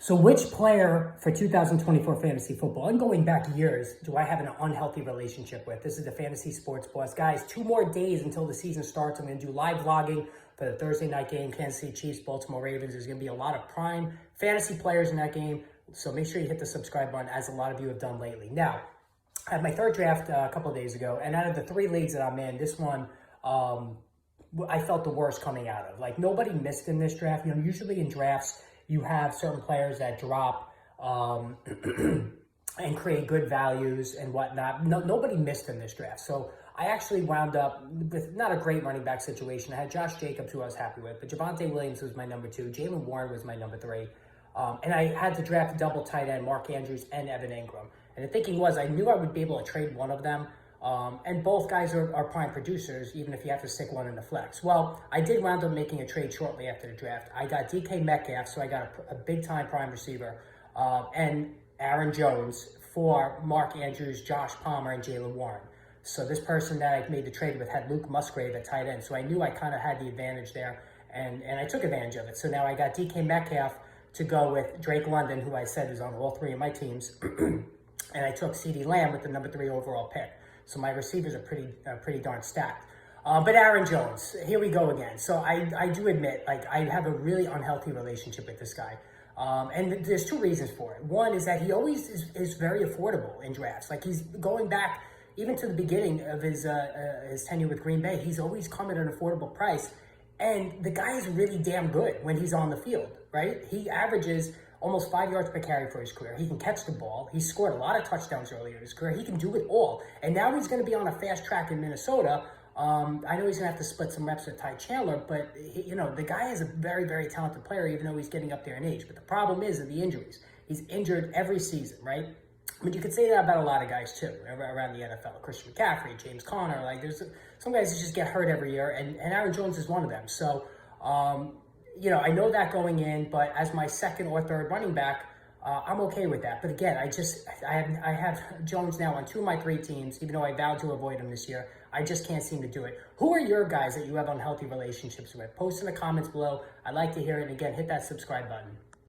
So which player for 2024 fantasy football, and going back years, do I have an unhealthy relationship with? This is the Fantasy Sports Boss. Guys, 2 more days until the season starts. I'm going to do live vlogging for the Thursday night game, Kansas City Chiefs, Baltimore Ravens. There's going to be a lot of prime fantasy players in that game, so make sure you hit the subscribe button, as a lot of you have done lately. Now, I had my third draft a couple of days ago, and out of the 3 leagues that I'm in, this one I felt the worst coming out of. Like, nobody missed in this draft. You know, usually in drafts, you have certain players that drop and create good values and whatnot. Nobody missed in this draft. So I actually wound up with not a great running back situation. I had Josh Jacobs, who I was happy with, but Javonte Williams was my number 2. Jaylen Warren was my number 3. And I had to draft a double tight end, Mark Andrews and Evan Ingram. And the thinking was I knew I would be able to trade one of them. And both guys are prime producers, even if you have to stick one in the flex. Well, I did wound up making a trade shortly after the draft. I got DK Metcalf, so I got a big-time prime receiver, and Aaron Jones for Mark Andrews, Josh Palmer, and Jaylen Warren. So this person that I made the trade with had Luke Musgrave at tight end, so I knew I kind of had the advantage there, and I took advantage of it. So now I got DK Metcalf to go with Drake London, who I said is on all 3 of my teams, and I took CeeDee Lamb with the number 3 overall pick. So my receivers are pretty darn stacked. But Aaron Jones, here we go again. So I do admit, like, I have a really unhealthy relationship with this guy. And there's 2 reasons for it. One is that he always is very affordable in drafts. Like, he's going back even to the beginning of his tenure with Green Bay. He's always come at an affordable price. And the guy is really damn good when he's on the field, right? He averages almost 5 yards per carry for his career. He can catch the ball. He scored a lot of touchdowns earlier in his career. He can do it all. And now he's going to be on a fast track in Minnesota. I know he's going to have to split some reps with Ty Chandler, but the guy is a very, very talented player, even though he's getting up there in age. But the problem is the injuries. He's injured every season, right? But you could say that about a lot of guys too around the NFL. Christian McCaffrey, James Conner. Like, there's some guys that just get hurt every year, and Aaron Jones is one of them. So, I know that going in, but as my second or third running back, I'm okay with that. But again, I have Jones now on 2 of my 3 teams, even though I vowed to avoid him this year. I just can't seem to do it. Who are your guys that you have unhealthy relationships with? Post in the comments below. I'd like to hear it. And again, hit that subscribe button.